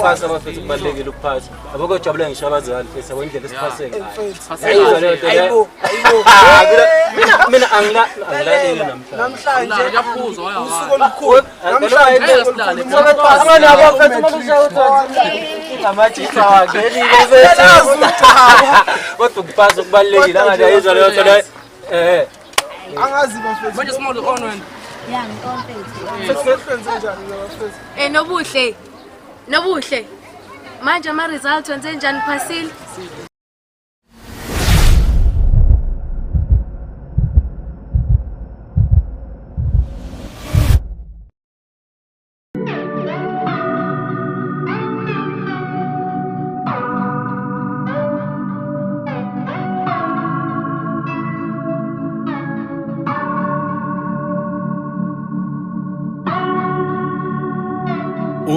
ukufasa abafethu kubalekile ukuphatha aboko jabule ngisho abazali fethu abondlela esiphase ngayo mina angilaleli namhlanje Ngiyaphuza usuku olukhulu namhlanje abanye abafethu mabusha amajisa wakhe kodwa ukuphatha kubalekile angathi ayizwa leyo nto leyo angazi bafethu manje small on wena ya ngikwenze njani bafethu nobuhle manje ama results wenze njani phasile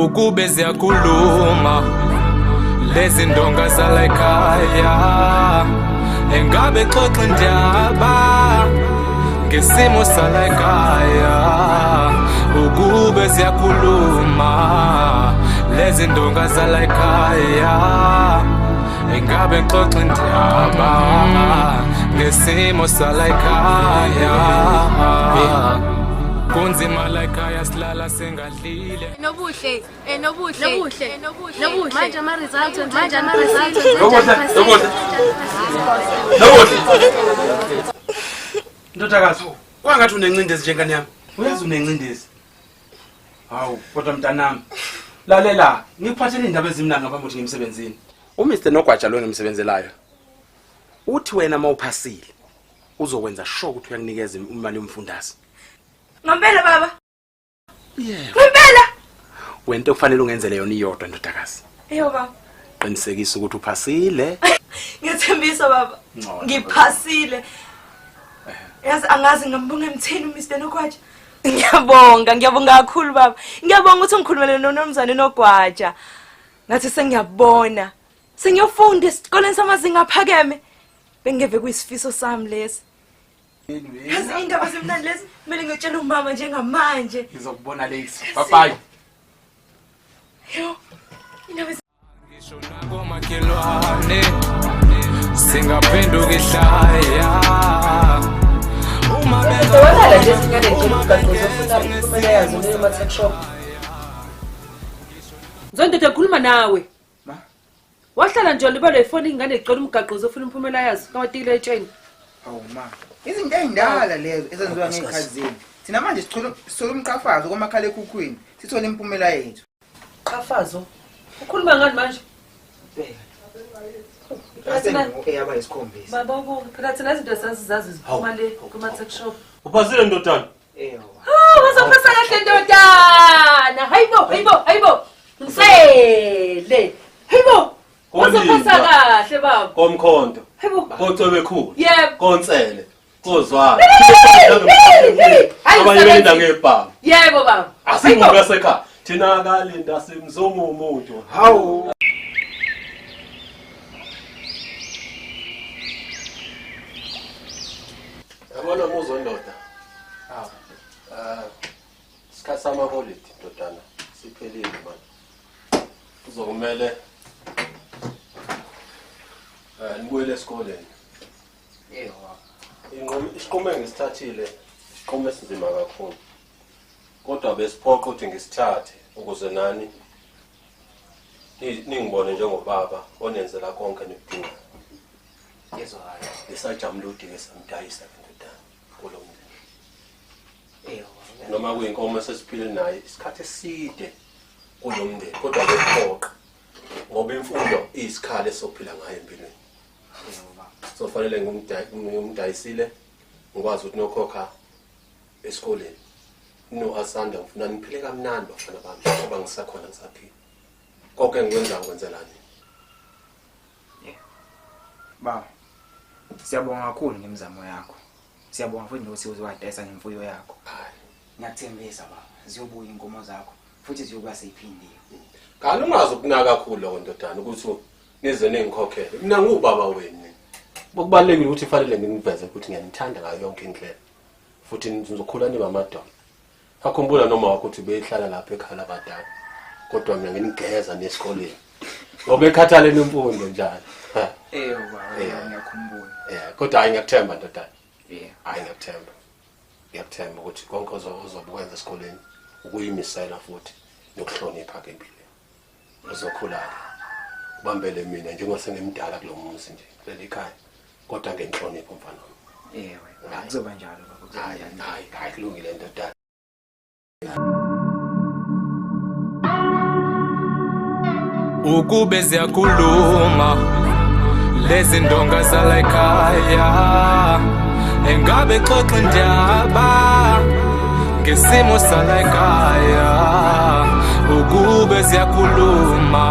ukube ziyakhuluma lezi ndonga zala ekhaya engabe xoxa indaba ngesimo sala ekhaya ukube ziyakhuluma lezi ndonga zala ekhaya engabe xoxa indaba ngesimo sala ekhaya kunzima la ekhaya silala sengadlile nobuhle manje ama results Ndodakazi, kwangathi unencindezi njengani yami? Uyazi unencindezi. Hawu, kodwa mntanami. Lalela, ngikuphathele indaba ezimnanga ngaphambi ukuthi ngimsebenzini. uMr Nogwaja lo ngimsebenzelayo. Uthi wena mawuphasile uzokwenza sure ukuthi uyakunikeza imali yomfundazi. Ngempela baba? Yebo. Ngempela? Wento okufanele ungenzele yona iyodwa ndodakazi. Eyo baba. Qinisekisa ukuthi uphasile. Ngiyethembisa baba. Ngiphasile. Yazi angazi ngambonga emtheni uMr Nogwaja. Ngiyabonga kakhulu baba. Ngiyabonga ukuthi ngikhulumele noNomzane Nogwaja. Ngathi sengiyabona. Sengiyofunda esikoleni samazinga aphakeme. Bengeve kuyisifiso sami lesi. Yazi indaba zemnandi lezi kumele ngitshele umama njengamanje. Ngizokubona lesi. Bye bye. Yo. Indaba ngisho nakomakhelwane singaphenduka ihlaya uma wena nje singane ngicela ukugaqoza ufuna impumela yazo leyo ma-tech shop. Zonke ekhuluma nawe. Wahlala nje libalo ifoni ingane icela umgaqozo ufuna impumela yazo kawatikile etsheni. Hawu ma. Izinto ezindala lezo ezenziwa ngekhazini. Thina manje sithola umqhafazo komakhala ekhukhwini. Sithola impumela yethu. Qafazo. Ukhuluma ngani manje? Bheka. Eyaba isikhombisa. Baba phela thina izinto sasizazi ziphuma le kuma-tech shop. Uphasile ndodana? Wazophasa kahle ndodana. Hayibo. Msele. Hayibo. Wazophasa kahle baba. Komkhonto. Hayibo. Kocobe khulu. Yebo. Kontsele. Kozwana. Abanye benda ngebhanga. Yebo baba. Asibuka sekhaya. Thina akalinda simzongo umuntu. Hawu. Yabona muzo ndoda. Sikhathi sama holiday ndodana. Siphelile manje. Uzokumele nibuyele esikoleni. Isiqome ngisithathile, isiqome esinzima kakhulu. Kodwa besiphoqa ukuthi ngisithathe ukuze nani ningibone njengobaba onenzela konke nikudinga. Yezwa hayi. Ngisajamula udinga esamdayisa ndodana kolomndeni. Noma kuyinkomo sesiphile naye isikhathi eside kulomndeni kodwa besiphoqa ngoba imfundo iyisikhala esophila ngayo empilweni. So fanele ngumdayisile ngikwazi ukuthi nokhokha esikoleni. No asanda ngifuna niphile kamnandi bafana bami ngoba ngisakhona ngisaphila. Konke ngikwenza ngikwenzelani? Ba. Siyabonga kakhulu ngemizamo yakho. Siyabonga futhi nokuthi uzwadayisa ngemfuyo yakho. Ngiyathembisa baba, ziyobuya inkomo zakho futhi ziyokuba seyiphindiwe. Kanti ungazi ukunaka kakhulu lo ndodana ukuthi nize ningikhokhele. Mina ngubaba wenu. Bokubalekile ukuthi fanele ngiveze ukuthi ngiyanithanda ngayo yonke indlela. Futhi nizokhula niba amadoda. Akhumbula noma wakho ukuthi beyihlala lapha ekhaya labadala. kodwa mina nginigeza nesikoleni ngoba ekhathale nemfundo njalo baba ngiyakhumbula kodwa hayi ngiyakuthemba ndodana yeah hayi ngiyakuthemba ukuthi konke uzobukwenza esikoleni ukuyimisela futhi nokuhlonipha ke empilweni uzokhula ubambele mina njengoba sengimdala kulomuzi nje leli khaya kodwa ngenhlonipho mfana kuzoba njalo baba hayi kulungile ndodana ukube ziyakhuluma lezi ndonga zala ekhaya engabe xoxa indaba ngesimo sala ekhaya ukube ziyakhuluma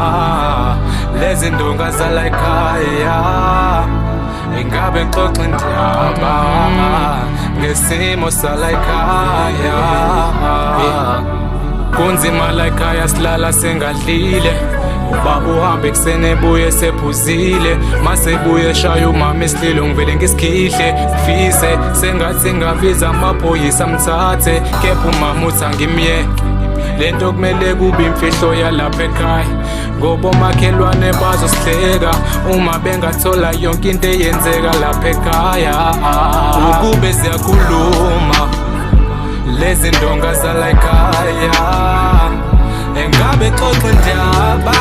lezi ndonga zala ekhaya engabe xoxa indaba ngesimo sala ekhaya kunzima la ekhaya silala sengadlile ubaba uhambe kusene ebuye sephuzile mase ebuye eshaya umama esililo ngivele ngisikhihle fise sengathi ngabiza amaphoyisa mthathe kepha umama uthi angimyeke lento kumele kube imfihlo yalapha ekhaya ngoba omakhelwane bazosihleka uma bengathola yonke into eyenzeka lapha ekhaya ukube ziyakhuluma lezi ndonga zala ekhaya engabe xoxa indaba